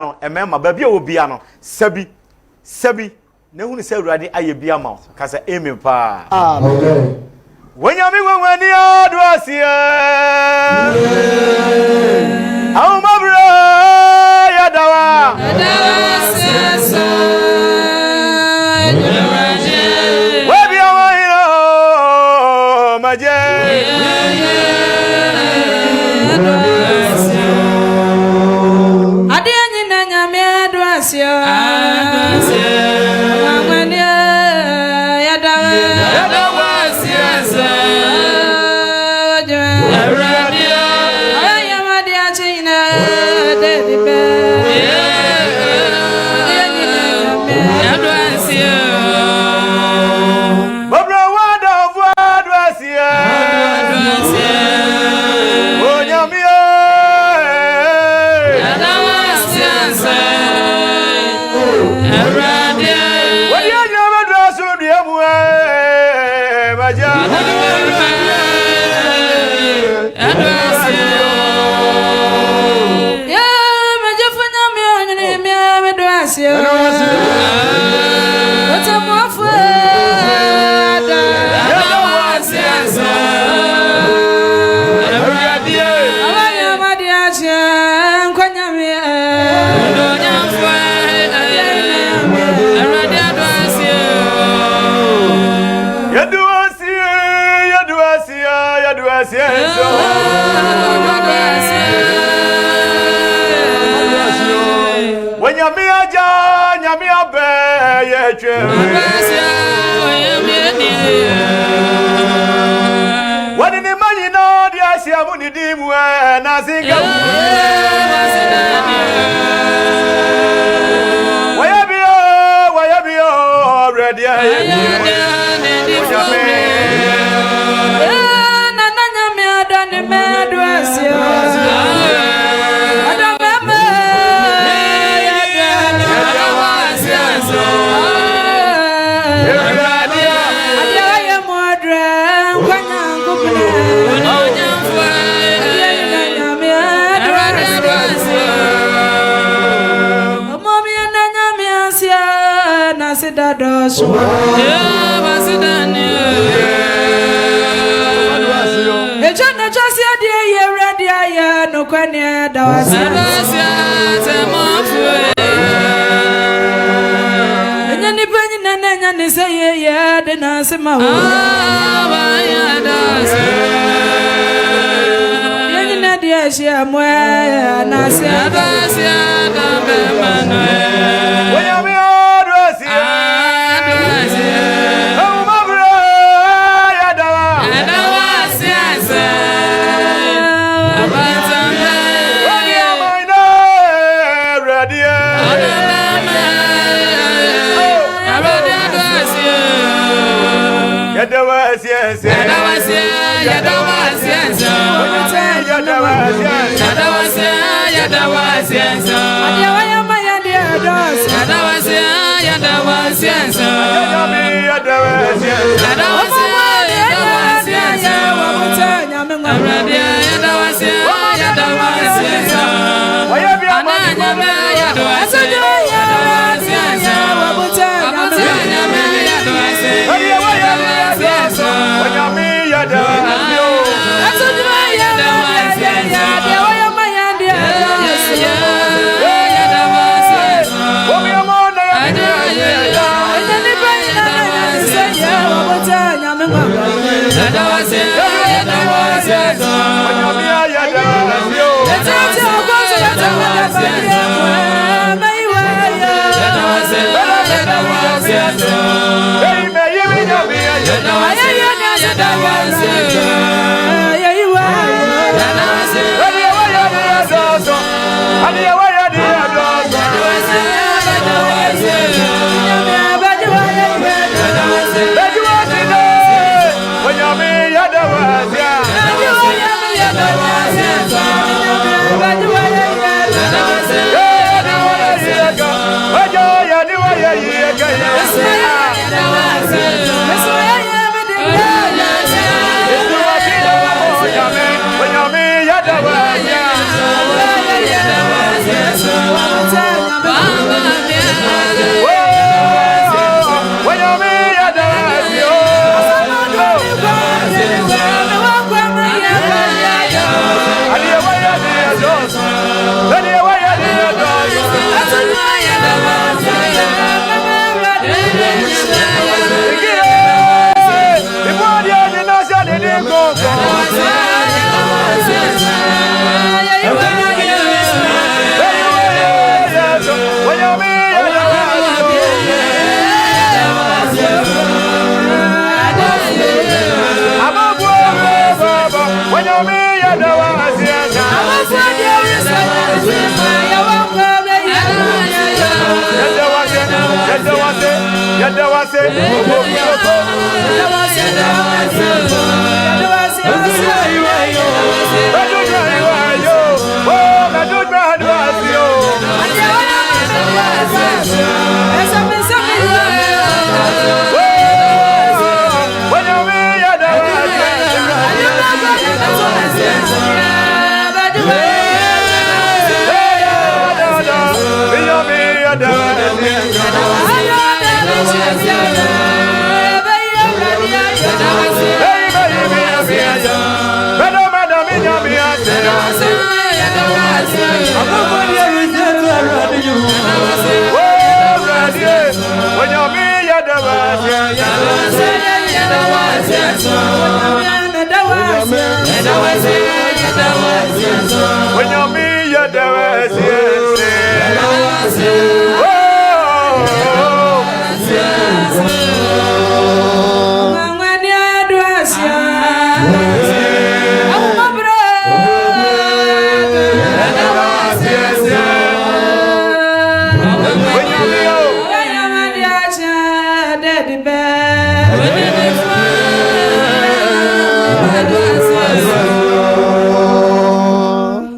no emema ba bia obia no sabi na hu ni se awurade aye bia ma ka se amen pa amen wanyame wanwani aduasia awu mabra ya dawa sesa we bia wa maje What in the money no dia sia muni dimu na singa Waya bio ready na nyame adani medu asia Dados Ejana chasia die ye ready aye no kwani dawasia Enya ni panyi na nya ni say ye de na se ma ho ya dawasia Enya na die sia mo na se dawasia da be manoe Yeah.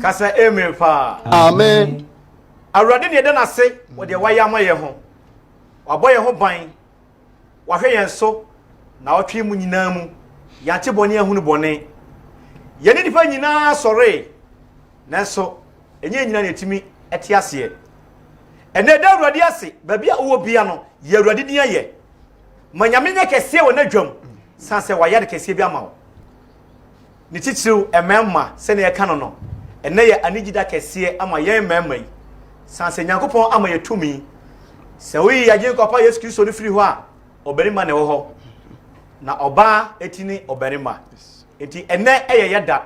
Kasa amen pa. Amen. Awurade ne de na se wo de wayama ye ho. Waboye ho ban. Wahwe yen so na otwe mu nyina mu. Yate bone ahunu bone. Ye ne difa nyina sore. Nanso enye nyina na etimi ete ase. Ene da Awurade ase, ba bia wo bia no, ye Awurade din aye. Manyame nya kese wo na dwam. Sanse waya de kese bi ama wo. Ni titiru ememma se ne ye ka no. Ene ye anigida kese ama ye ememma yi. Sanse Nyankopon ama ye tumi. Se wi yaje kopa Yesu Kristo ni firi ho a, oberima ne wo ho. Na oba etini oberima. Enti ene eye yeda.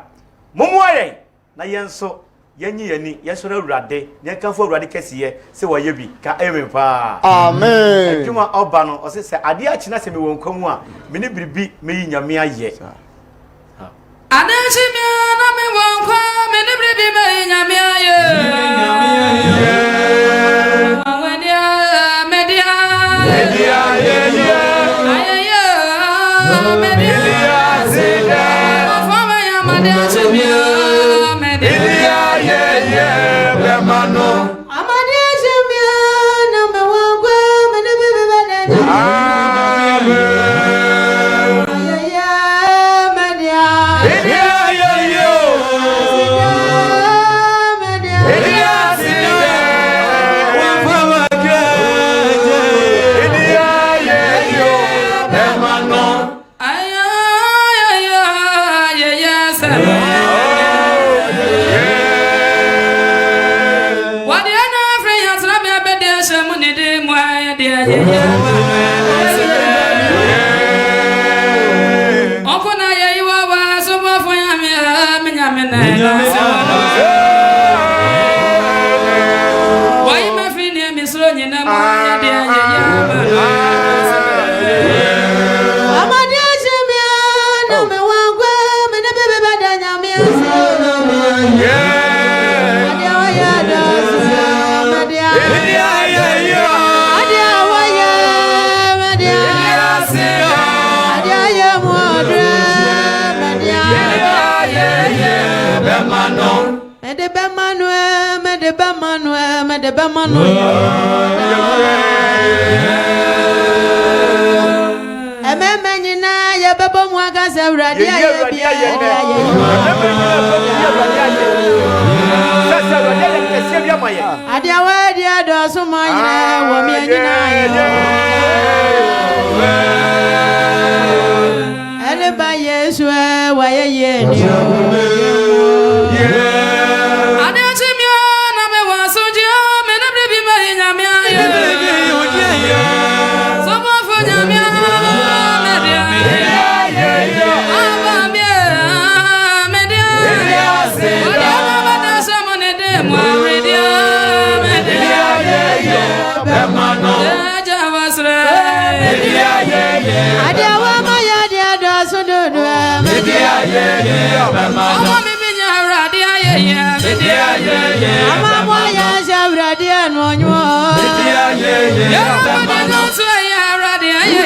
Momo ayen na yenso yenyi yani yeso na Awurade, ne kan fo Awurade kese se wo ye bi ka amen pa. Amen. Adwuma oba no o se ade a china se me won kwamu a me ne biribi meyi nyame aye. Adachi mi na me won kwa me ne biribi meyi nyame aye. Yeah.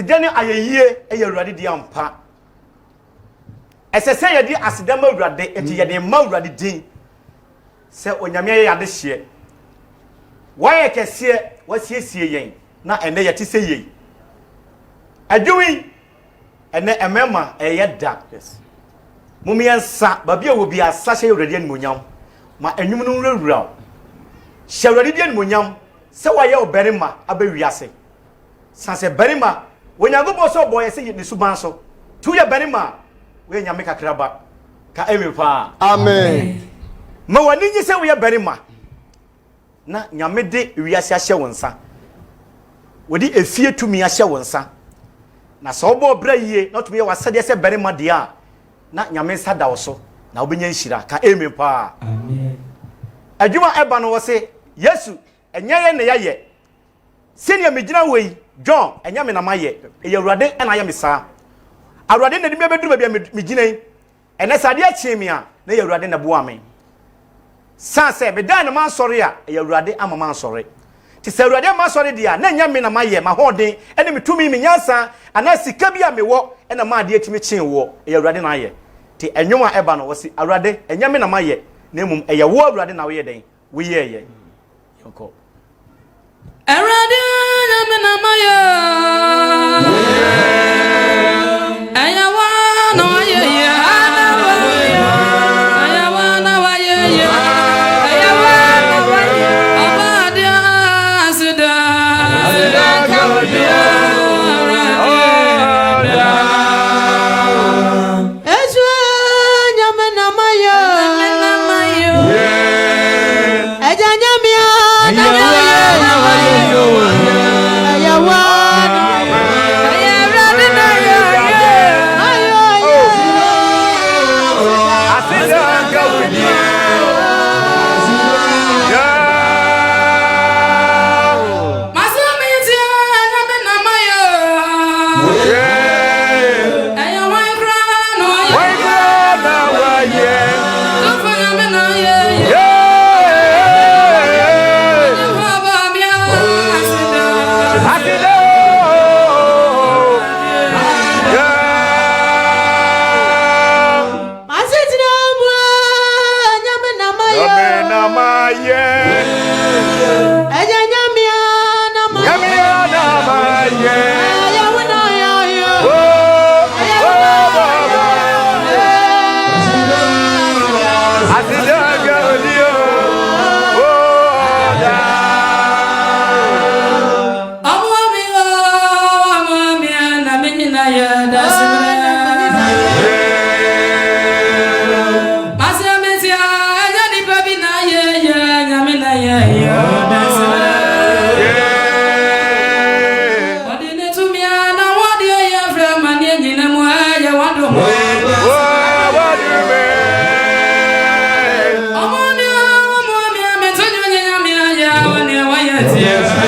asidane ayeye eyawurade di ampa esese ye di asidama awurade enti ye de ma awurade din se onyame ye yade hye waye kese wasiesie yen na ene ye tise ye adwi ene emema eye da mumiensa babia wo bia sa hye awurade animonyam ma enwum no nwurawura hye awurade di animonyam se waye oberima abawiase sanse berima wonyago boso boy se ni suban so tu ya berima we nyame kakraba ka emepa amen ma wani nyi se we ya berima na nyame de wiase ahye wonsa wodi efie tumi ahye wonsa na so obo bra yie na tumi ya wasade se berima dia na nyame sada wo so na obenya nhira ka emepa amen adwuma eba no wo se yesu enyaye ne yaye senior megyina wei John enyame na maye eyawurade na ya misa awurade na dimi beduru bia megyina ene sade achimi a na eyawurade na boa me sanse be dan na mansore a eyawurade ama mansore ti se awurade mansore dia na enyame na maye ma hoden ene metumi menyansa ana sika bia mewo ena ma ade atimi kyen wo eyawurade na aye ti enwuma eba no wose awurade enyame na maye na emum eyewo awurade na wo ye den wo ye ye yoko Erade na maya ayawa na waye ya ayawa na waye ya ayawa na waye abadia asida kaudia Ezwa nyame na maya eja nyamia Yeah.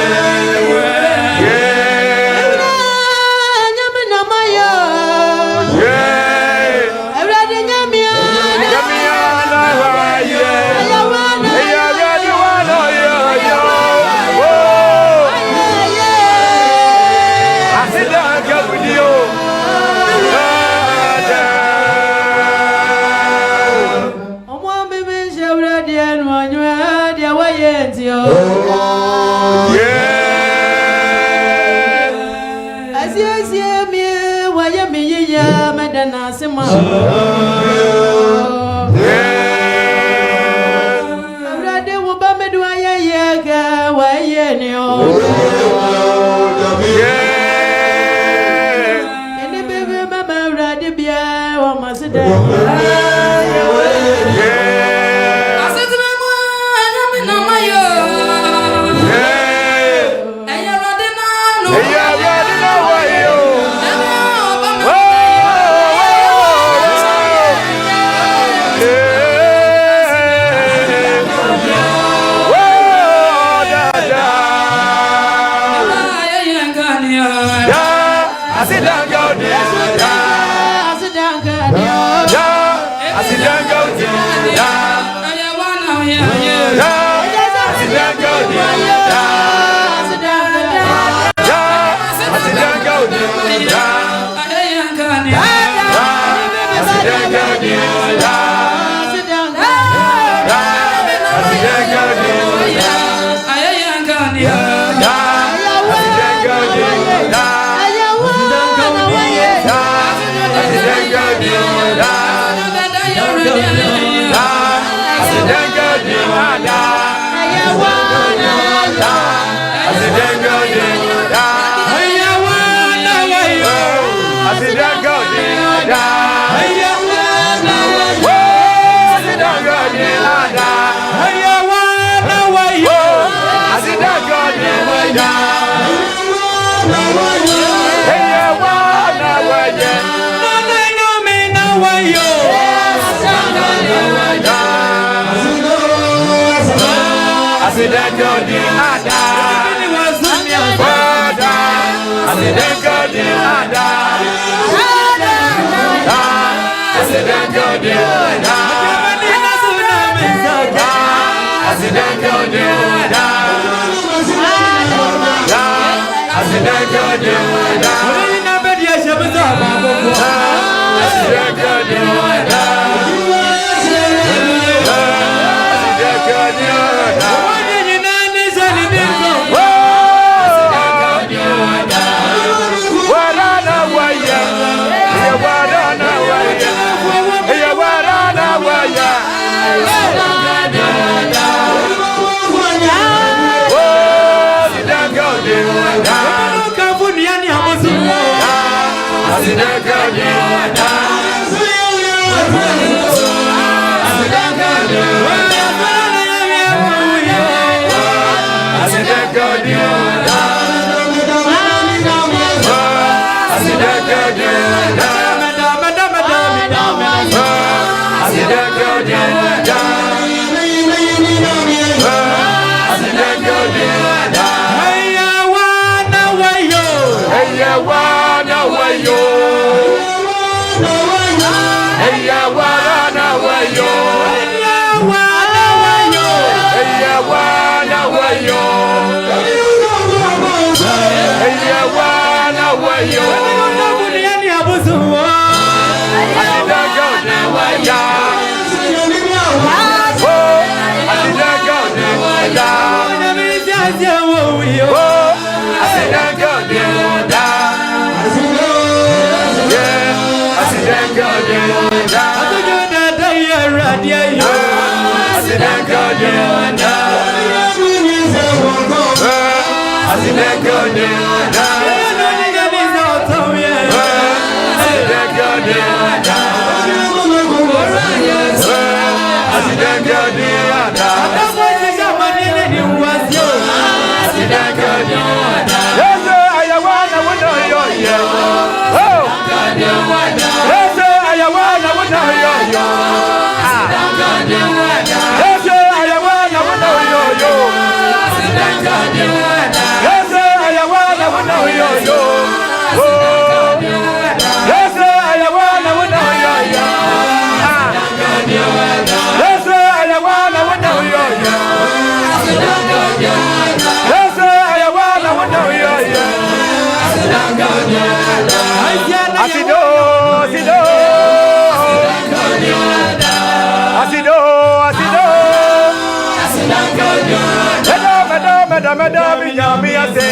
nyame ase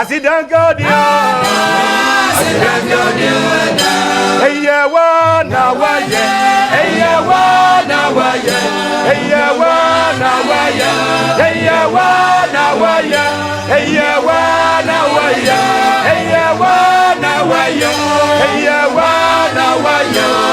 asidangadia eyewa na waye eyewa na waye eyewa na waye eyewa na waye eyewa na waye eyewa na waye eyewa na waye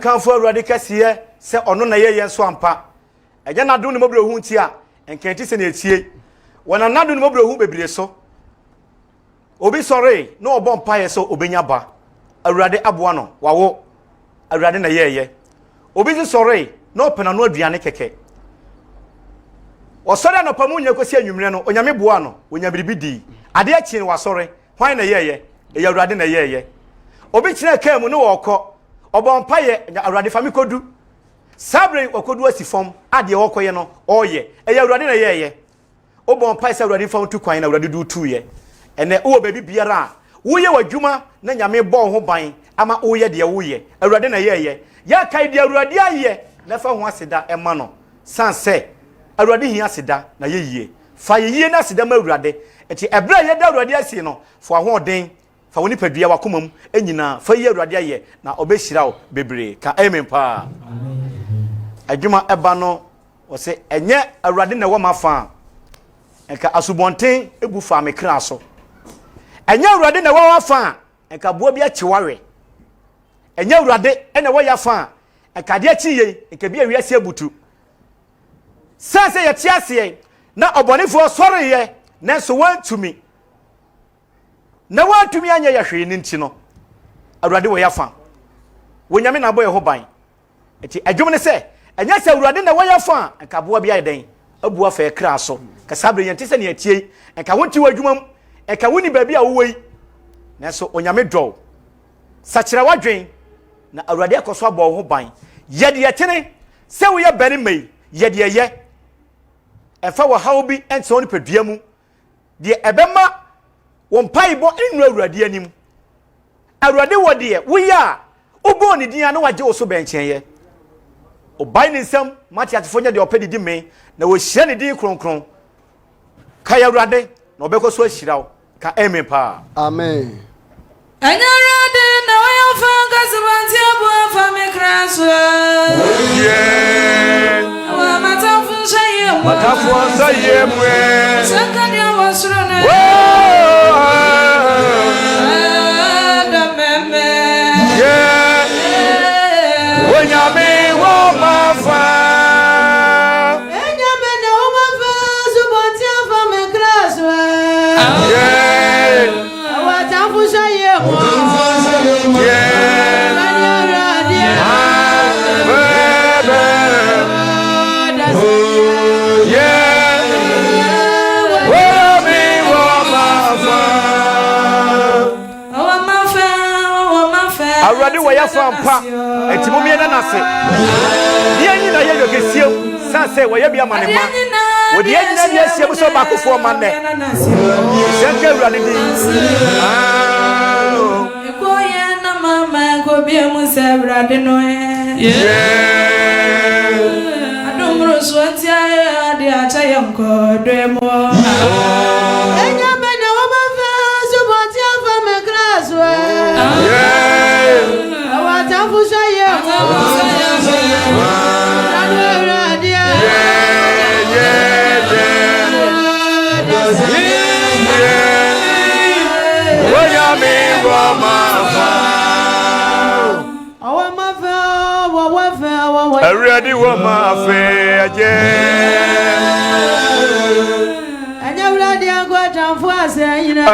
Kanfo awurade kasiye se ono na ye so ampa eje na do ne mobrehu nti a enkanti se na etie wona na do ne mobrehu bebire so obi sore na obọ mpa ye so obenya ba awurade aboa no wawo awurade na ye obi sore na opena no aduane keke osore na pamu nya kwesi anwumre no onyame boa no onyabiribi di ade achi wa sore hwan na ye awurade na ye obi kire ka mu ne wokọ Obon paye awurade fami kodu sabre okodu asifom ade wokoye no oye eya awurade na yeye obon paye awurade fam tu kwan na awurade du tuye ene wo baby biara woye wadwuma na nyame bo ho ban ama woye de woye awurade na yeye ya kai de awurade aye na fa ho aseda ema no sanse awurade hi aseda na yeye fa yeye na aseda ma awurade eti ebra ye da awurade asi no fa ho den fa woni padua wakomam enyina fa yi awurade aye na obehira wo bebre ka amen pa adwuma eba no wo se enye awurade na wo mafa enka asubonten ebu fa me kra so enye awurade na wo wafa enka boa bi achiwawe enye awurade ene wo yafa enka de achiye enka bi awi ase abutu sanse ye tiase na obonefo sore ye na so wantumi na watumi anya ya hwe ni nti no awurade wo yafa wonyame na boye ho ban eti adwum ne se anya se awurade na wo yafa nka boa bia den abu afa ekra so ka sabre yente se ne atie nka wonti wadwumam nka woni ba bia wo wei na so onyame dwo sachira wadwen na awurade akoso abo ho ban yede yetene se wo ye bani mai yede ye efa wo hawbi ente woni padua mu de ebema won paibo enu awurade anim awurade wode ye wo ya obo ni dia na waje wo so benchen ye obai ni nsam mati atfonya de opedi me na wo hia ne din kronkron ka ya awurade na obekoso ahira wo ka amen pa amen anyarade na wo ya fa gazabanti abo fa me kraso yeah wa matafu saye mwe sakani awasro na fampa etimumie na nase dia ni na ye yogesiem sanse wo ye bia manema wo dia ni na dia siem so ba kofo ma ne senke urade di ko ye na mama ko bia mu se urade no adumro so tia ade acha ye nko demo enya benya wo ba fa so bo tia fa me graso awata fu so ye Already woman fair, and you ready and go down for us, you know.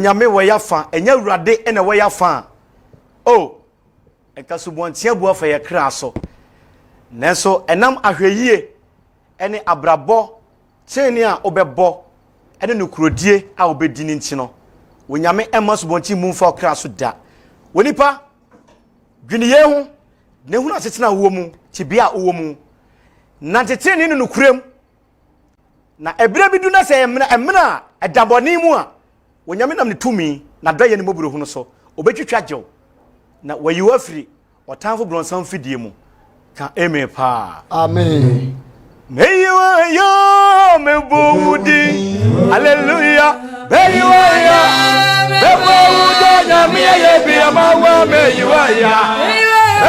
Nyame wayafa enya urade ene wayafa o ekasubontia bu afa yakra so nenso enam ahweyie ene abrabo cheni a obebo ene nukurodie a obedi ni nti no wonyame ema subonti mumfa okra so da wonipa dwiniye hu ne hu na tetena wo mu tibia wo mu na tetene ni nukurem na ebire bidu na se emna edaboni mu a wonyame nam ne tumi na doye ne moburo hu no so obetwitwa gyew na wayiwa firi otanfo bronsan fidie mu ka amen pa amen meyiwa yo mebomudi hallelujah meyiwa yo mebomudi nyame ye bi amawa meyiwa ya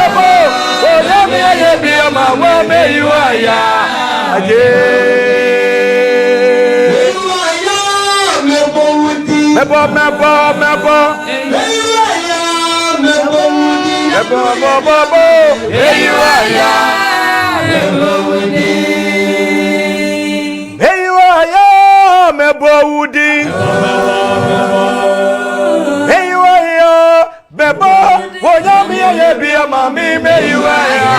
Ebo, onyame ye bia ma wo me yuaya. Aje. Mebo. Bebo, onyame ye bia mami me yuaya.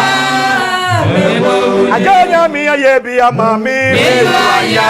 Aganya mi ye bia mami me yuaya.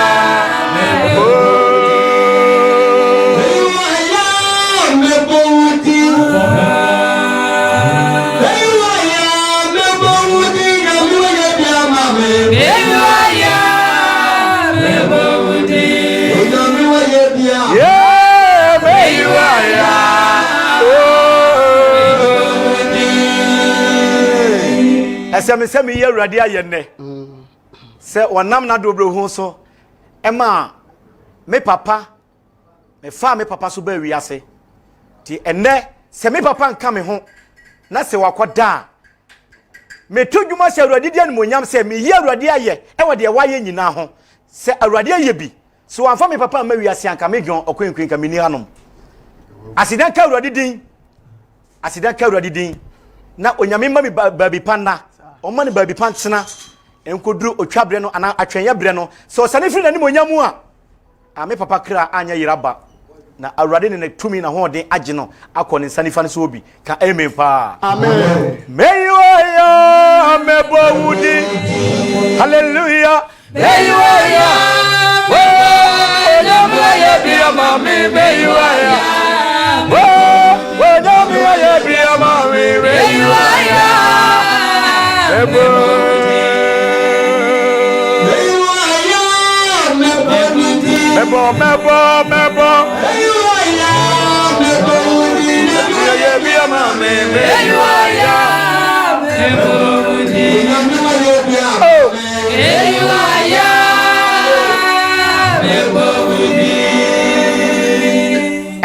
Ese me ye Awurade ayene se wonam na dobro hu so ema me papa me fa me papa so ba wiase ti enne se me papa nka me ho na se wakoda me todwuma se Awurade dia nmonyam se me ye Awurade aye e wo de waye nyina ho se Awurade aye bi so wanfa me papa ma wiase anka me gyon okwenkwen ka me ni hanom asidan ka Awurade din na onyame ma me baby panna o man baby pantsena enkoduru otwabre no ana atwenya bre no so sane firi nani monyamu a me papa kra anya yiraba na Awurade ne tumi na ho den age no akọ ne sane fa ne so obi ka amen pa amen meyoya mebowudi hallelujah meyoya wo onyame bia mami meyoya wo onyame bia mami meyoya Mebo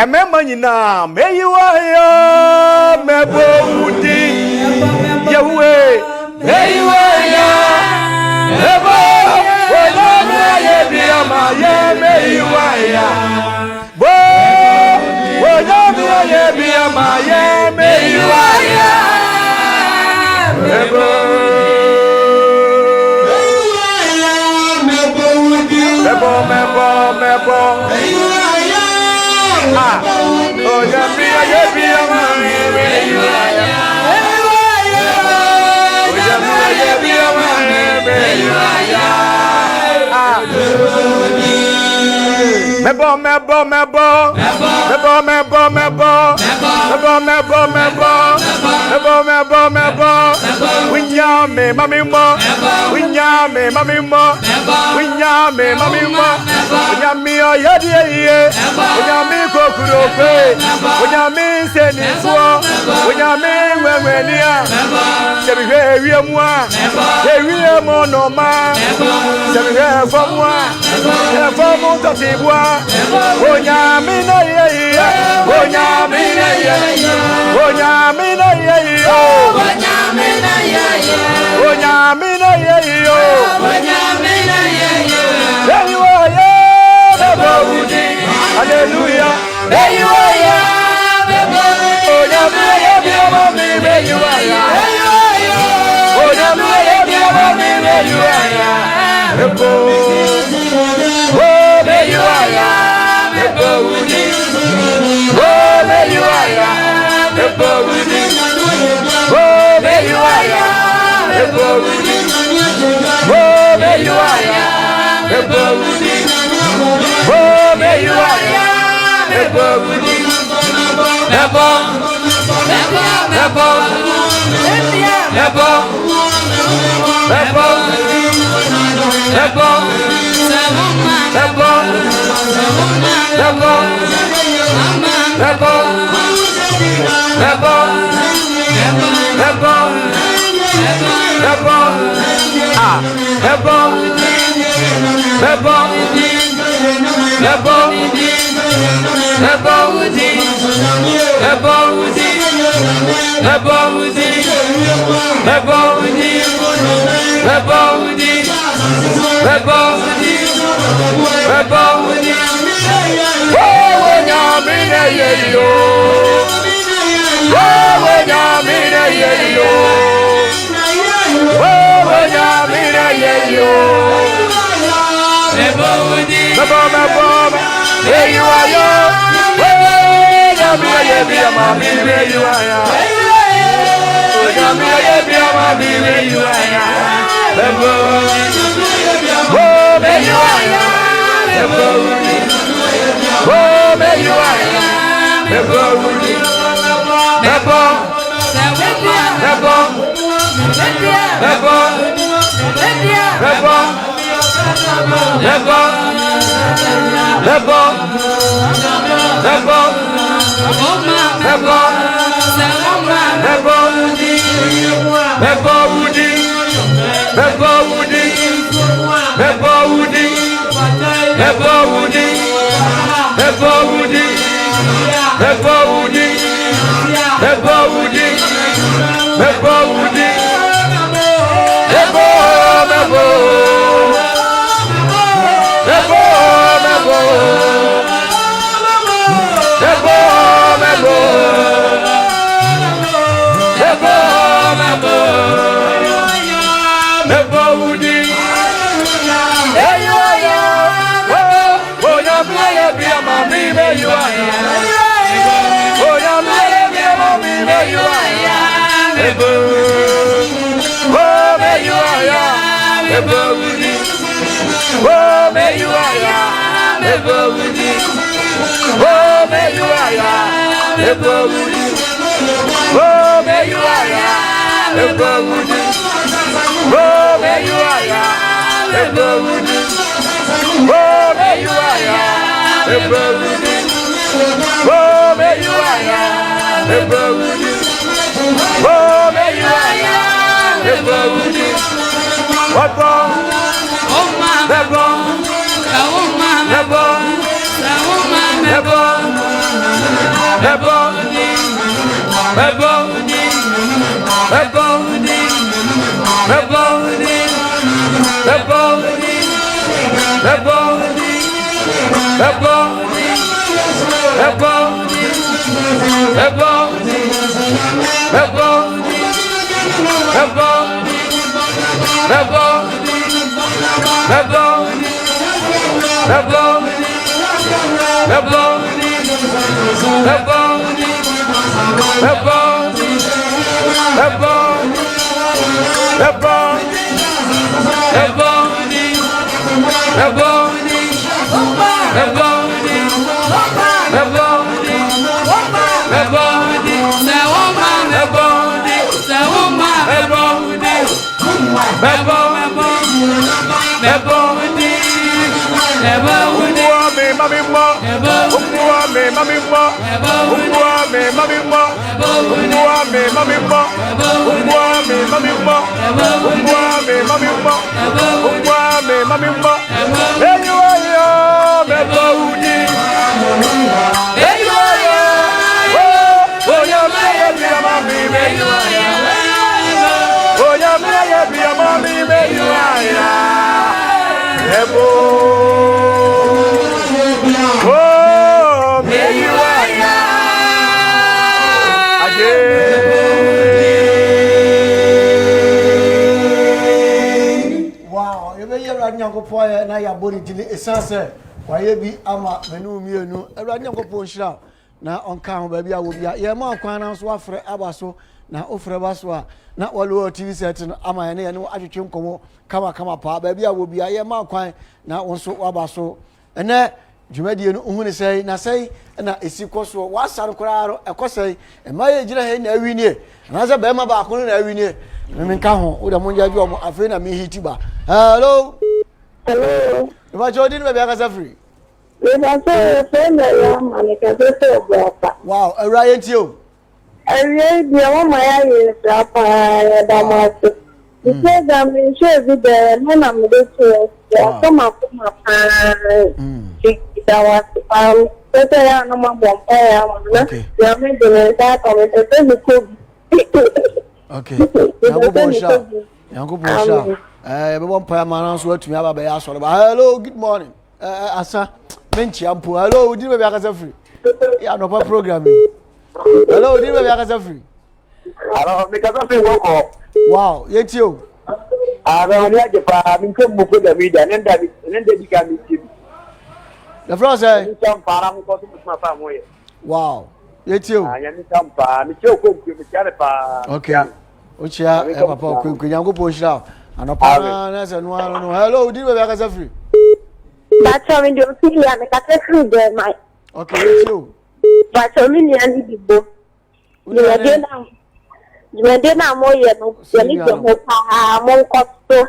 Emema nyina meyiwaya mebowudi Yahweh meyiwaya mebo wonyame ye bia ma ye meyiwaya bo wonyame ye bia ma ye meyiwaya mebo onyame ye bia ma ye meyiwaya Winyame mami mo winyame mami mo winyame oyadi ye winyame kokuro pe winyame senifo winyame wenwenia sebihe ewiemwa ewiemo no ma sebihe famwa famu totibwa winyame na ye winyame na ye winyame na ye winyame na ye winyame na ye winyame na ye hallelujah Na ya body dili esanse kwaye bi ama menu mienu awurade nyankopon hira na onka ho ba bia wo bia ye ma kwan na so afre abaso na ofre baso a na walo TV set no ama ye ne ye no atwetwe nkomo kama pa ba bia wo bia ye ma kwan na wonso wabaso ene dwumadie no hu ne sei na sei na esi koso wasare koraro ekosei e ma ye gira he na awinie na za ba ma ba ko na awinie me nka ho wo da monja bi o afi na me hiti ba hello. Hello. If I didn't maybe I got free. Wow, a riot you. I read your my eyes up. You said I'm in sure with the men I'm with you. Come up from my but I am no more. I'm making that comment. Okay. Yango Bonsha. Everyone pay man so to me aba be ya so. Hello, good morning. Asa. Menchi ampo. Hello, di be akasa free. Ya no pa program. Hello, di be akasa free. Hello, me kasa free woko. Wow, yeti o. Ara ni aje pa mi ko mu ko da media nenda bi ka mi ti. The France eh. Mi tam para mu ko tu ma pa mo ye. Wow. Yeti o. Ya mi tam pa mi ko ko mi kare pa. Okay. Ochia e papa ko nyango Bonsha. Anopa na se no no. Hello, di be akasa free. That's how we do it. I make a free there, my. Okay, yeti o. But so many and the you na mo ye no ye ni to mo pa mo ko to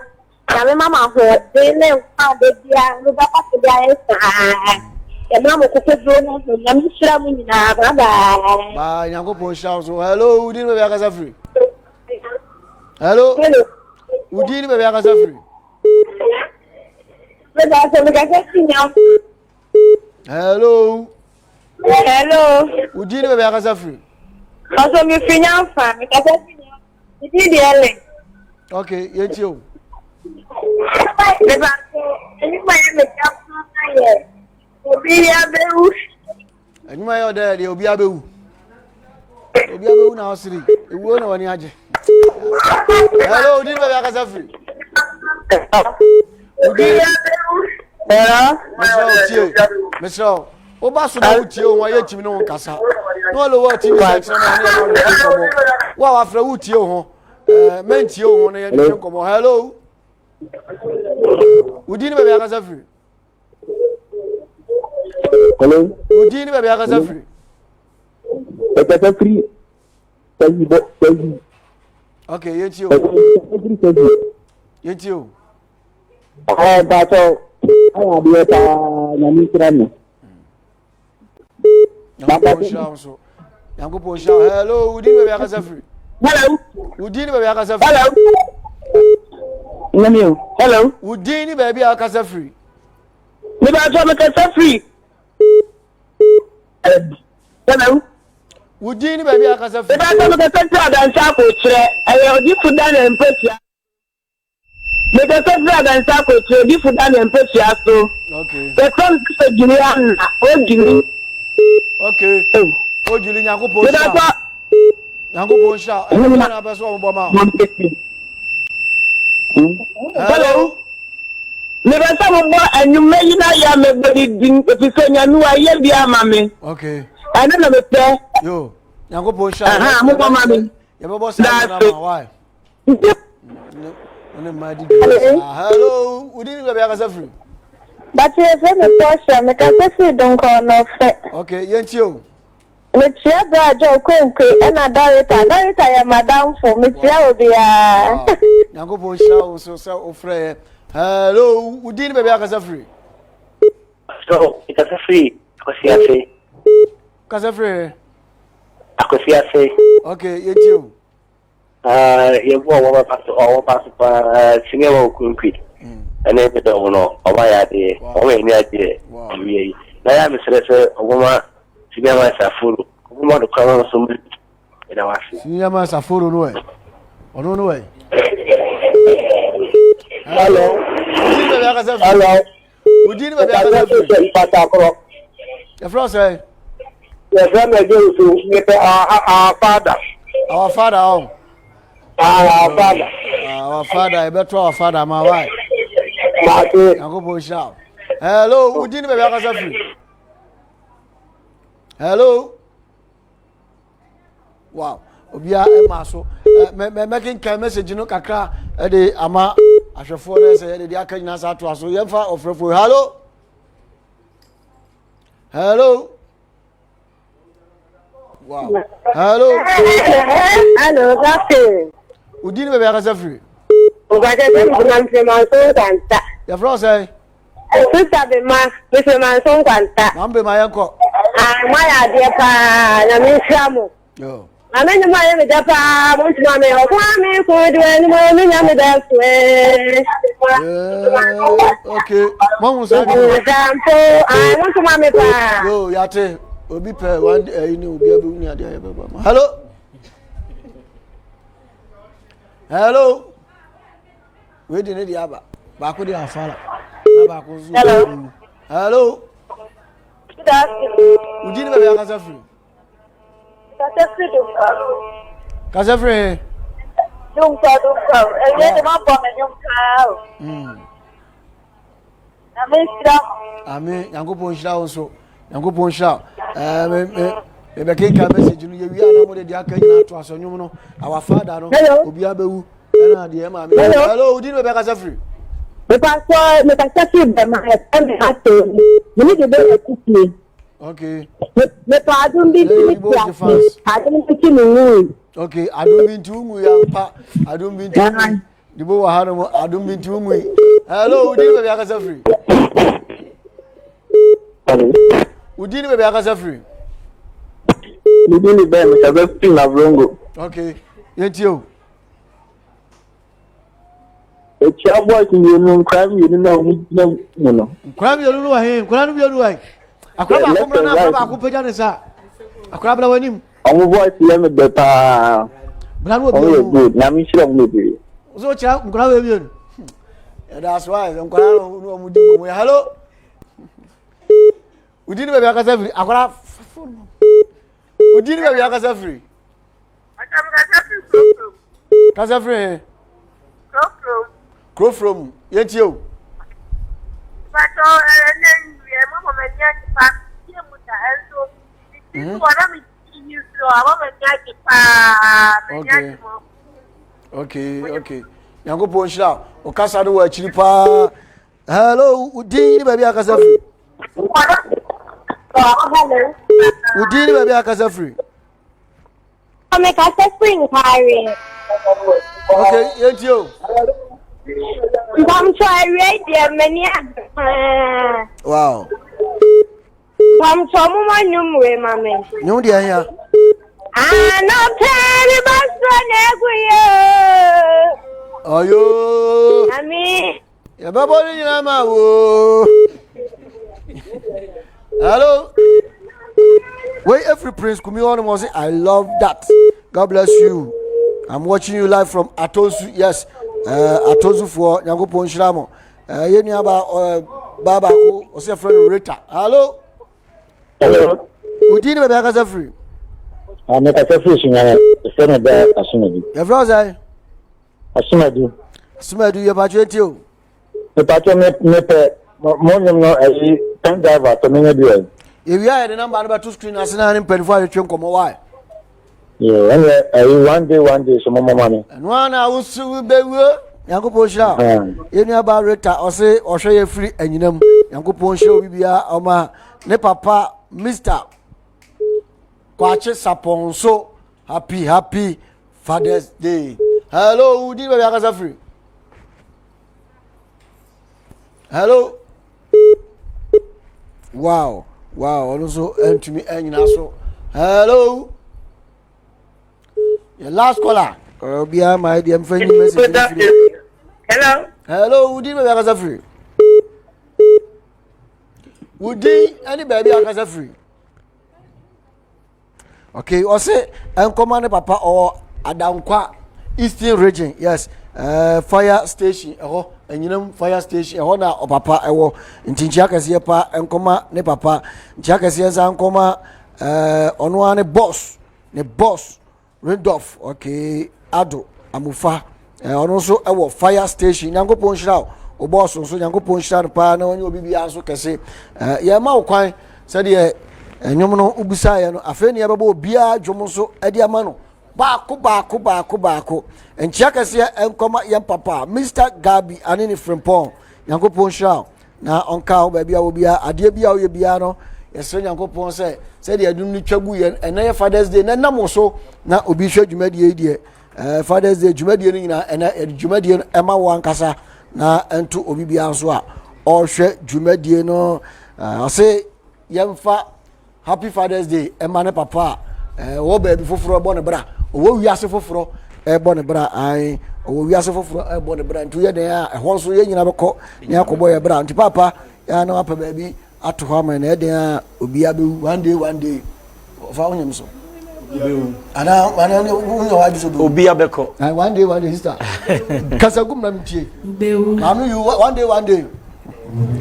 ya me mama ho de le pa de dia no ba pa dia esa ya mama ko ko do no ya mi sira mu ni na bye Ba nyango Bonsha so hello udin be akasa free. Hello udin be akasa free. Hello udin be akasa free. Also me finya fa me ka se finya idi de ele Okay, yeti o. le ba ko ni ma ye me ka fa ye obi ya be u Anuma yo de obi abewu. Obi abewu na osiri. Ewu na wani aje. Hello, udin be akasa free. Udin Mr. Oba so na utie o wa ye chimi no nkasa. No lo wa TV section na ne wa wa fra utie o ho. Mentie o ho na ye de komo. Hello. Udin be akasa free. Hello. Udin be akasa free. E kasa free. Tayi. Okay, yeti o. Yeti o. Ba to aya bi ta na mi kira ni. Yango Bonsha. Hello, udin be akasa free. Hello. Udin be akasa free. Hello. Nami o. Hello. Udin be akasa free. Me ba to me kasa free. Hello. Udin be akasa free. Me ba to me kasa free adansa ko kire. Ayo di fuda na empesia. Me kasa free adansa ko kire di fuda na empesia so. Okay. The come to Julian o gini. Okay. O Julian Yango Me ba Bonsha. to Yango Bonsha. E na person o bo ma. Hello. Me ba ta mo anyume yi na ya me bodi din efise nyanu aye bi ama me. Okay. Ana na me pe. Yo. Yango Bonsha. Aha, mo ma me. Ye bo sa na ma why? One ma di. Hello. Udin be akasa free. but you say me portion me ka se free don ko no fe Okay, yenti o. me tia bra jo kwenkwe e na darita ya madam for me tia obi a Yango Bonsha o so o frere. Hello, udin be akasa free. So, kasa free. Akwasiase. Kasa free. Akwasiase. Okay, yenti o. Ye bo wa pass pa senior wo kunkwi. Ene be do no, o ma ya de, o me ni ade. Omi na ya misere se ogoma senior ma safuru. Ogoma do kan so mu. Ina wasi. Senior ma safuru no e. Ono no e. Hello. Udin be akasa free. Hello. Udin be akasa free. Pata ko. The France eh. Ye friend me go to me our father. Our father home. Our father. Our father, I better our father, my wife. Mate. Yango Bonsha. Hello, udin be akasa free. Hello. Wow. Obia e ma so. Me making kind message no kakra e de ama ahwefo na say e de aka nyina sa to aso. Yemfa ofrefo. Hello. Hello. Wow. Hello. hello that's Udin be akasa free. o ga je me man so kwanta Your France eh. sister be ma me man so kwanta Mambe mayenko. ma ya de pa na me shamo Yo. Ameni ma ye me da pa mo ti ma me o kwa mi ko de ni mo mi nya me da swe Okay. Mom say dampo mo ti ma me pa yo yate obi pe one ni obi abu ni ade ya baba. Hello. hello we di ne di aba ba ko di afala na ba ko zu hello Good afternoon. udi ni be ya kasa free kasa free Dung ka. Eh, di ma po na yung kao. Amen. Yankopon shira wonso. Yankopon shira. Me be ke ka message no ye wi ana mo de aka nyina to aso nyum no. Our father no obi abewu. Na de ma me. Hello, udi no be kasa free. Me pa free be ma e me ato. Me ni de be ekuti. Okay. Me pa adun bi ti. Adun bi ti ni. Okay, adun bi ti mu ya pa. Adun bi ti. Dibo wa hanu mo adun bi ti mu. Hello, udi no be kasa free. Udi ni be kasa free. Udi ni be me ka free na brongo. Okay. Yetio. Echi abo ki yenu crime yenu na mu no. Crime yenu wa he, crime yenu wa. Akra ba ko mra na akra ba ko peja ne sa. Akra bla wanim. Omo voice ye me beta. Bla no Oh bi. good. Na mi shira mu bi. So cha nkra we bi. That's why nkra no mu di mo. Hello. Udi ni be akasa free. Akra Udi ni be akasa free. Kasa free. Crow from Yetio. Okay. Yango ponchla. O kasa do wa chiri pa. Hello, udi ni be akasa free. Hello. Udi ni be akasa free. Me ka spring carry. Okay, Yetio. I'm sorry, dear many. Wow. I'm so much new, mammy. Nyu dia ya. Ah, no, Perry, but so Ayo. I mean, Ya babo ni na ma wo. Hello. Wait, every prince kumi on mo say I love that. God bless you. I'm watching you live from Atosu. Yes. Atosu for Yankopon Shiramo. Ye ni aba baba ko o say friend Rita. Hello. Hello. Udi ni be aka free. Me ka free shinya se na da asumadu. Your brother Asumadu. Asumadu ye ba tio. Me pa to me pe mo nyam no e tan driver to me bi. Ye wi aye the number no to screen asena ni mpelifo a twen komo why. Yeah, and one day so mama me. And one I will see be we Yankopon Shira. Ye ni aba Rita o say o hwe ye free anyinam. Yankopon Shira obi bia o ma ne papa Mr. Kwache Saponso. Happy Father's Day. Hello, udi be akasa free. Hello. Wow. Also entumi anyina so. Hello. Your last caller. Obia my dear friend message. Hello, udi be akasa free. Udi any baby akasa free. Okay, o say enkoma ne papa or Adankwa Eastern region. Yes. Fire station enyinam fire station na o papa ewo ntinchia kase pa enkoma ne papa ntia kase za enkoma ono ane boss Randolph. Okay, Ado Amufa ono so ewo fire station Yankopon Shira o boss so Yankopon Shira pa na onye obi bia so kase ye ma okwan se de enyom no ubisa ye no afa ni ye bebo bia dwom so ade ama no baako enchia kase enkoma yem papa Mr. Gabi anini Frimpong Yankopon Shira na onka ba bia wo bia ade bia wo ye bia no yesre Yankopon se de adum ni twagu ye ena Father's Day na nam so na obi hwa dwumadie die Father's Day dwumadie ni na ena dwumadie ema wo ankasa na ento obi bia so a o hwe dwumadie no ase yemfa Happy Father's Day ema ne papa wo ba bi foforo bo ne bra wo wiase foforo bo ne bra ai wo wiase foforo bo ne bra ntu ye den a ho so ye nyina beko ne akobo ye bra nti papa ya na apa ba bi ato ho ma na den a obi abe one day fa onyem so ana unyo waju so do obi abeko one day sister kasa gum na mtie Bewu. manu you one day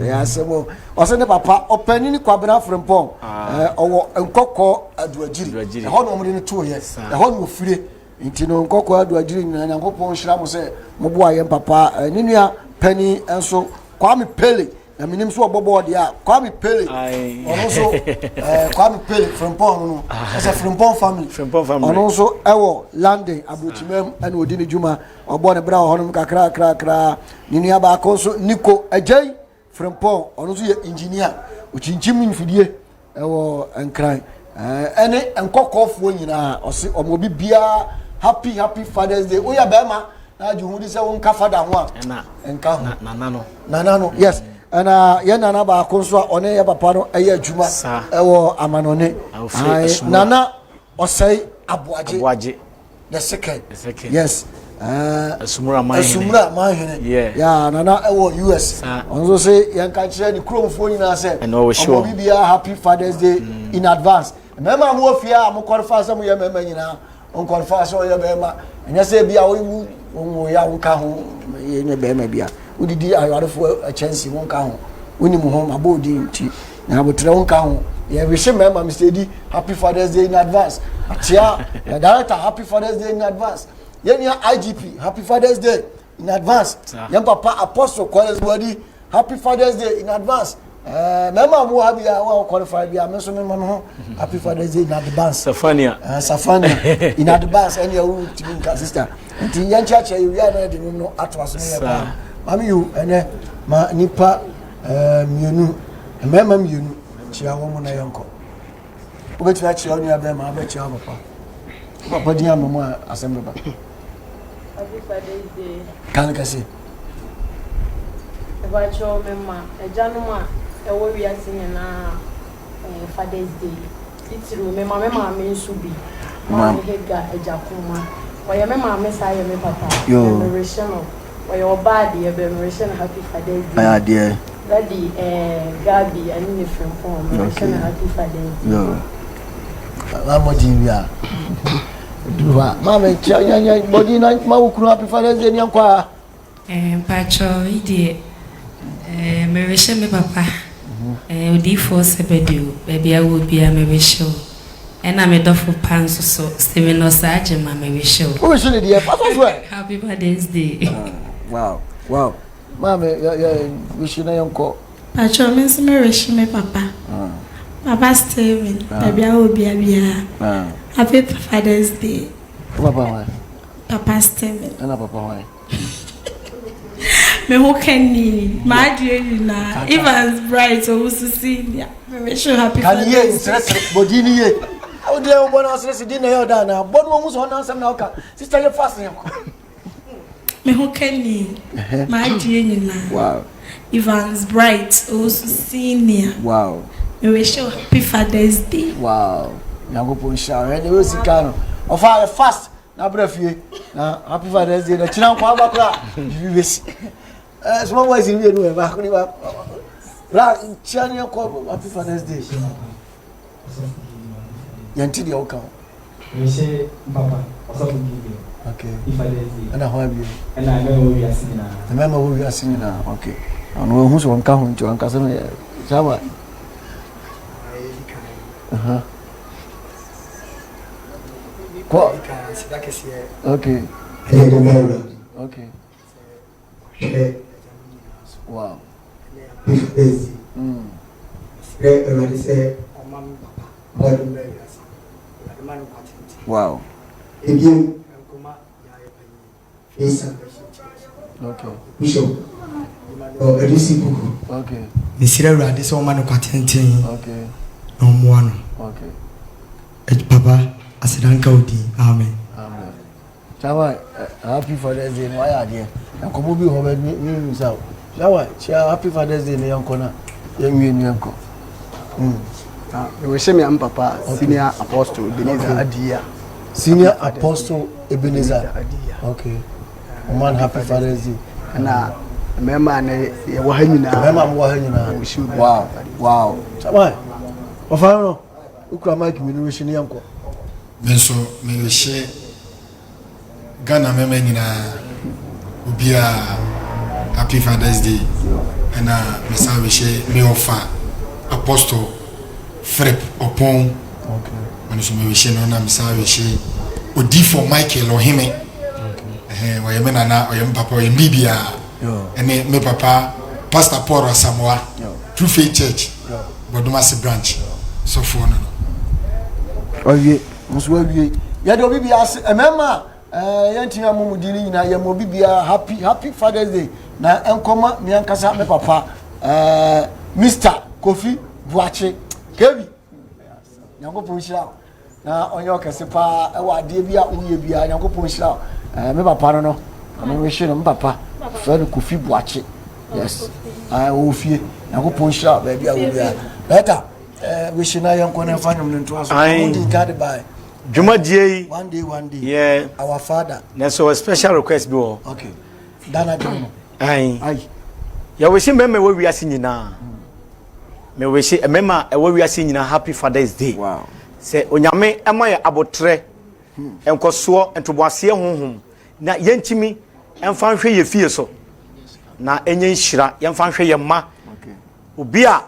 yes mo osene papa opani ni kwabena frempon owo nkokọ aduagiri ho no mo de to ye ho no ofire nti no nkokọ aduagiri nyina nyankopon hira mo se mo bo aye papa ni nua pani enso Kwame Pele na minim so obobo de a Kwame Pele ono so Kwame Pele frempon no as a frempon family ono so ewo London abrochimem ana odi ni juma obo ne bra ho no kakra ni nua ba ko so Nico Ajay Frempon ono so ye engineer ochinchim mfidie ewo enkran ene enkokofo nyina osi omo bibia happy Father's Day oya bema na ju hu di se won ka father ho a enka ho nana no yes ana ye nana ba ko so one ye papa no eye adwuma ewo amanone nana osai aboaje the second yes Asumura mahene ya nana ewo US onzo say yanka kire ni kromfo nyina say omo bibia happy Father's Day in advance mema mo ofia am qualify some ye mema nyina on qualify so ye mema enya say bia wo ya wonka ho ye ne bema bia udidi ayarefo a chance wonka ho unim ho abodi nti na abotre wonka ho ye wish mema Mr. D happy Father's Day in advance atia ya director happy Father's Day in advance Yenya IGP, happy Father's Day in advance. Yan papa Apostle Collins Body, happy Father's Day in advance. Mama mo happy I qualify bia me so me no happy Father's Day in advance. Safania in advance and your team sister. Nti yan church you are na de no atwas no ya. Mami you ene ma nipa mienu. Mama mienu chia wo mo na yanko. Obetu a chia onu abia ma ba chia papa. Papa dia mo assembly ba. Happy Father's Day. Kan ka se. Eba cho mema, ejanuma ewo wi asinye na Father's Day. Titiru mema me nsubi. Ma hega ejakuma. Oya mema me sa ye me papa. Memoration of. Oya obadi e memoration happy Father's Day. Aya dear. Daddy Gabi ani ne friend memoration happy Father's Day. Yo. Mama Divia. Duwa mama nya body na mawukuru happy Father's Day nyankwa Pacho idie me reshe me papa odi for sebedu baby I will be a me reshe and I'm a dofo panso so Steven Osaje ma me reshe o reshe ne dia papa so happy Father's Day wow mama wish na yanko Pacho me se me reshe me papa Papa Steven baby I will be a happy Father's Day. Papa Steven. And Papa Me who can need my dear na Evans bright so who's senior. Me sure happy Father's Day. Can you stress body ni ye? How do you want to stress dinner here na? But we must on answer now ka. Sister you fast now. Me who can need my dear na. Wow. Evans bright who's senior. Wow. Me sure happy Father's Day. Wow. Nyankopon sha e de we sika no ofa fast na brafie na happy Father's Day na china kwa abakra biwesi small boys in we no ba ko ni ba bra chania ko happy Father's Day yanti de oka we say papa also give okay Father's Day ana ho abi ana me wo wi asina na me wo wi asina okay ono hu so nka ho nti nka se no chama Quoi? Okay. Okay. Wow. Wow. Okay. Okay. Nisira rade so man kwatenten. Okay. No mo Okay. Papa asidanka odi. Amen. Amen. Chawa happy Father's Day no ya de. Enkomo bi ho ba ni sa. Chawa happy Father's Day ne yankona. Yenwie ni yanko. We say me am papa senior apostle Ebenezer Adia. Senior apostle Ebenezer Adia. Okay. Man happy Father's Day. Na mema na ye wo hanyina. Mema mo hanyina. Wow. Chawa. Ofano ukura mic mi ni wish ni yanko. Benso me share Ghana meme nyina obia happy Father's Day and me say we share me offer Apostle Frep upon when so me share no na me say we share odi for Michael Ohime wa yeme nana oyem papa oyem bibia ene me papa Pastor Paul Samoa True Faith Church Bodomasi branch so for no oye muso awie ya de obi bia emema yantia mumudini nyina ya mo bibia happy Father's Day na enkoma mi ankasa me papa Mr. Kofi Buache Kevi Nyankopon hira na onye okese pa e wa de bia uye bia Nyankopon hira me papa no me wish no me papa Fred Kofi Buache yes ofie Nyankopon hira ba bia wo bia better wish na yankona fanyum nto aso ndi gade by Juma J. One day. Yeah. Our father. There's a special request before. Okay. Dana Jomo. Aye. Ya we see meme we are seeing na. Me we see meme we are seeing na Happy Father's Day. Wow. Say onyame ema ya abotre. Enkoso entoboase honhom. Na yentimi emfa hwe ye fie so. Na enye nhira yemfa hwe ye ma. Okay. Obi a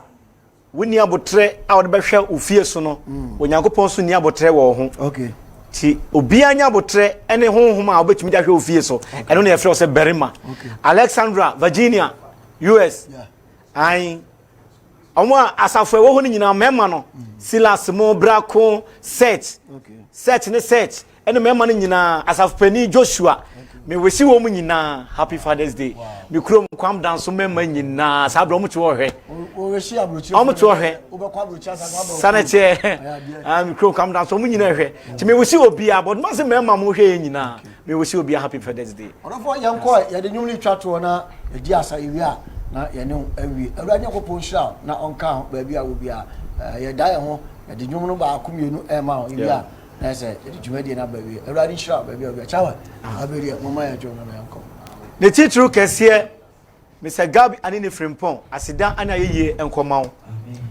woni abotre a wode behwe ofie so no onyankopon so ni abotre wo ho okay ti obi anya abotre ene honhom a obetumi da hwe ofie so eno na ye frɛ so berima Alexandra Virginia US ai omo asafo wo ho ni nyina mema no Silas mo brako set ene mema no nyina asafo pani Joshua me wesi wo mu nyina Happy Father's Day me krom kwam dan so mema nyina sabro mu che wo hwe o wesi abrochi o mu che wo hwe o be kwa abrochi asa kwa sanache me krom kwam dan so mu nyina hwe ti me wesi obi abod ma se mema mu hwe nyina me wesi obi Happy Father's Day onofo yanko ya de nyumni twato na edi asa ewi a na ye ne awi awurade Yakopon hira na onka ho ba bia wo bia ye da ye ho ya de nyumno ba akomienu e ma ewi a na se de dwumadi na ba wi awurade hira ba bia wo bia chawa aberi mama ya jono na yanko ne titru kese Mr. Gabi ani ne Frimpon asida ani ayeye enkomawo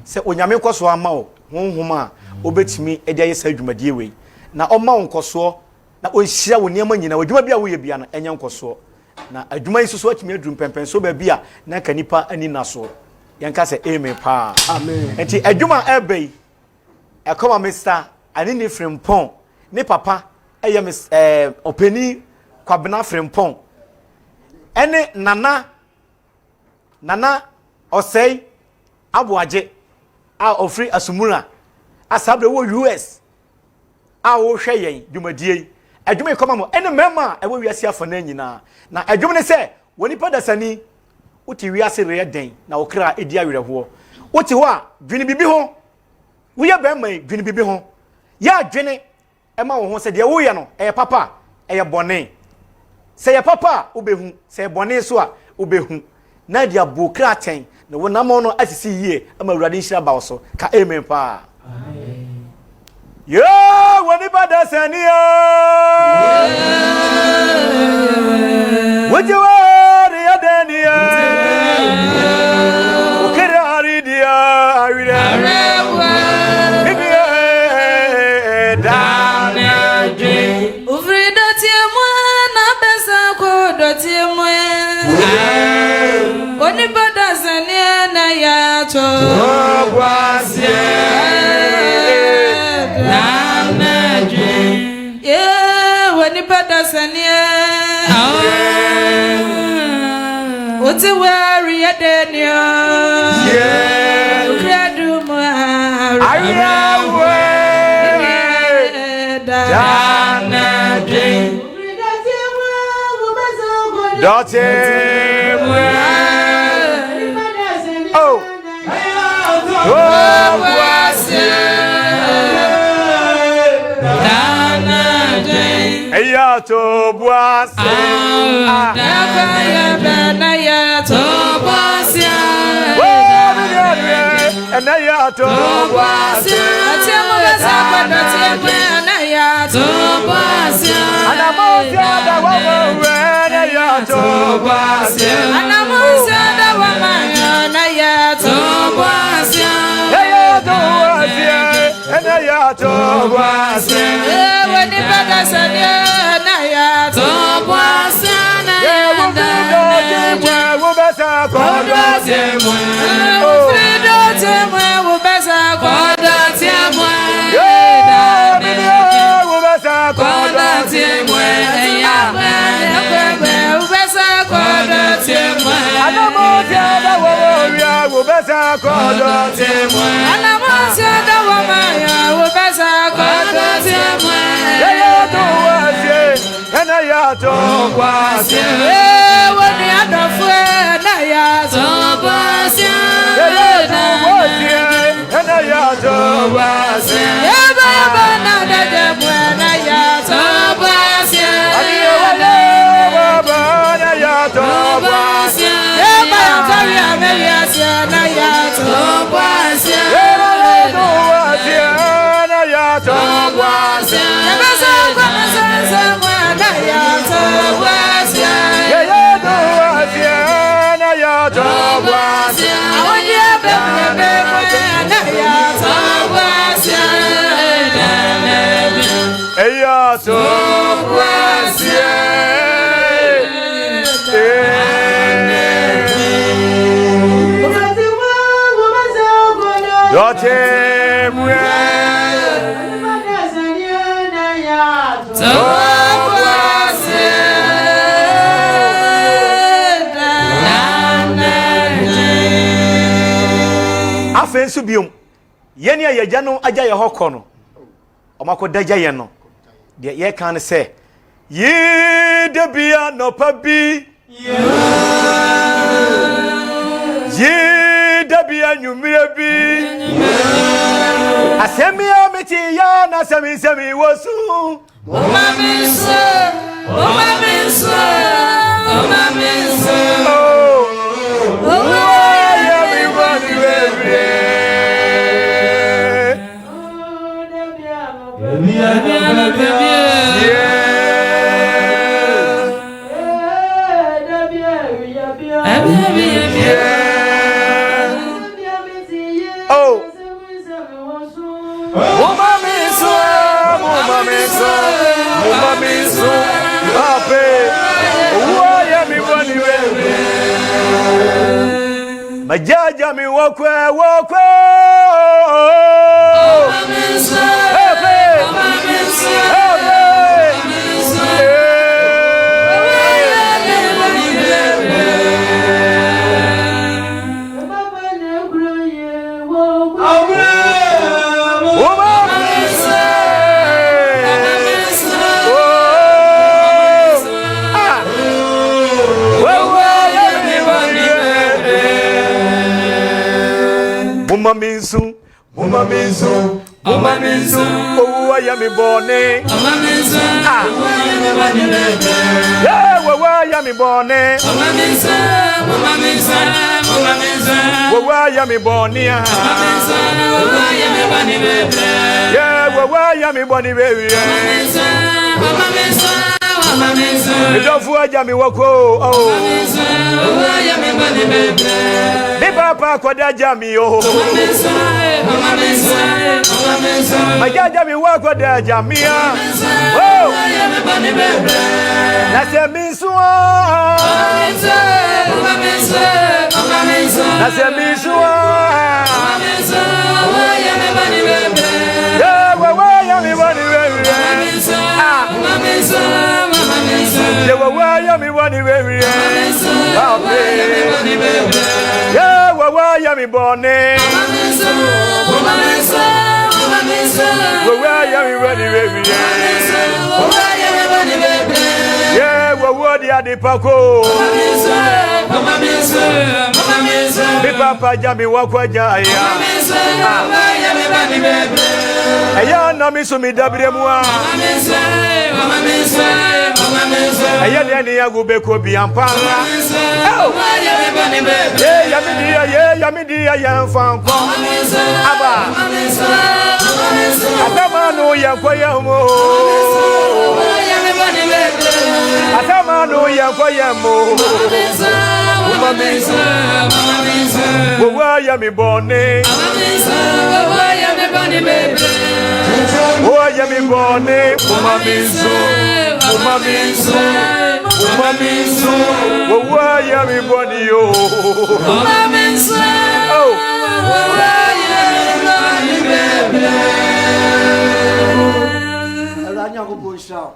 se onyame koso ama wo honhom a obetimi e de ayesa dwumadie we na oma wo nkoso na onhira wo niam nyina wadwuma bia wo ye bia na enya nkoso na adwuma isusu atimi adrum pempen so ba bia na kanipa ani naso yanka se amen pa amen enti adwuma ebei ekoma Mr. ani ne Frimpon ne papa eye openi Kwabena Frimpon ene nana osei abuaje a ofri asumura asabre wo US a wo hwe yen dwumadie adwuma ikoma mo ene mema e wo wiase afana nyina na adwuma ne se woni padasani uti wiase re den na wo kra edi awerɛho uti ho a dwene bibi ho wo ya ba mai dwene bibi ho ya dwene e ma wo ho se de wo ye no e papa e bone se ye papa obehu se bone so a obehu na dia bokra ten na wonam no asisi yie ama awurade nhira ba so ka amen pa amen yo woni bada sania wajawari adania ukira aridia awira bibia dana je ufrida tiemwa na besa ko do tiemwa Oni bada zania na yato Ogwasie Namaje Yeah, oni bada zania Oti wari adenio Yeah Ukradu muharu Ayawe Danaje Dote to boise ya bana ya to boise na ya to boise atemo besa kwado temo na ya to boise anamosia da wa na ya to boise anamosia da wa na ya to boise ya to boise na ya to boise timwe yame ubesa kodo timwe Anamotia da woria ubesa kodo timwe Anamotia da wamaya ubesa kodo timwe Yeye to wasie ena ya to wasie woni adofwe na ya to wasie Yeye to wasie ena ya to wasie Baba na de buena ya to wasie Baba na ya to wasie Baba taria me ya na ya to wasie to wasie na ya to wasie Besa kwa sasa na ya to wasie Yeye to wasie na ya to wasie Awonye bebe na ya to wasie Eya to wasie Yote mwe Afensu biom yeni ayagya no agya ye hokɔ no ɔmakɔdagya ye no de ye kan sɛ yi de bia no pa bi yi de bia nwumire bi asɛmia meti ya na sɛmi wosu Omaminso Majaja mi wokwe Mumaminsu, oh, I am born. Yeah, where I am born. Where I am born. Yeah, where I am born, baby. The Dofua Jami Wako, oh, the Papa Quadajami, oh, my Jami Wako de Jamia, oh, that's a misua, that's a misua, yeah, where I am born, yeah, where I am born, yeah, where I am born, yeah, where the Paco, the Papa Jami Wakwaja, Aya na mi so mi dabre mu a Aya de ni agube ko bi ampa ya mi di ya fan ko aba atama no ya ko ya mo atama no ya ko ya mo wo ya mi bone oh, ya mi bone, Mumaminsu, oh, ya mi bone yo, Mumaminsu, oh, Elanya go boy shout.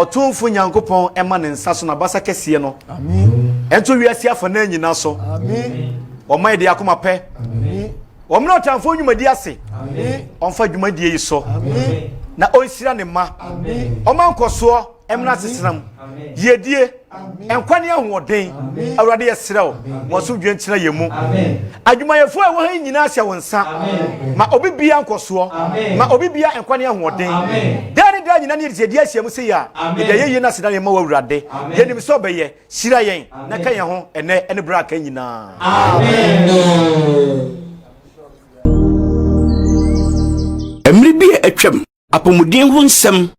Otumfu Nyankopɔn ɛma ne nsa so na basa kɛseɛ no. Amen. Ɛnto wiase afa na nyina so. Amen. Ɔma yɛde akoma pɛ. Amen. Ɔmna otamfo nnwumadi ase. Amen. Ɔmfa dwumadie yi so. Amen. Na onsira ne ma. Amen. Ɔma nkosoɔ ɛmna sesenam. Yedie enkwane ahoɔden awurade yɛsrɛw wɔso dwenkyerɛ yɛmu adwumayɛfo a wɔ ha nyina ahyɛ wo nsa ma obi bia nkosoɔ ma obi bia enkwane ahoɔden dare da nyina ne yɛdi ahyɛ mu sɛ ya yɛde yɛyɛ na seda ne ma wawurade yɛnim sɛ ɔbɛyɛ hyira yɛn na ka yɛn ho ɛnɛ ɛne bra ka nyina amen emri bi atwam apomuden ho nsɛm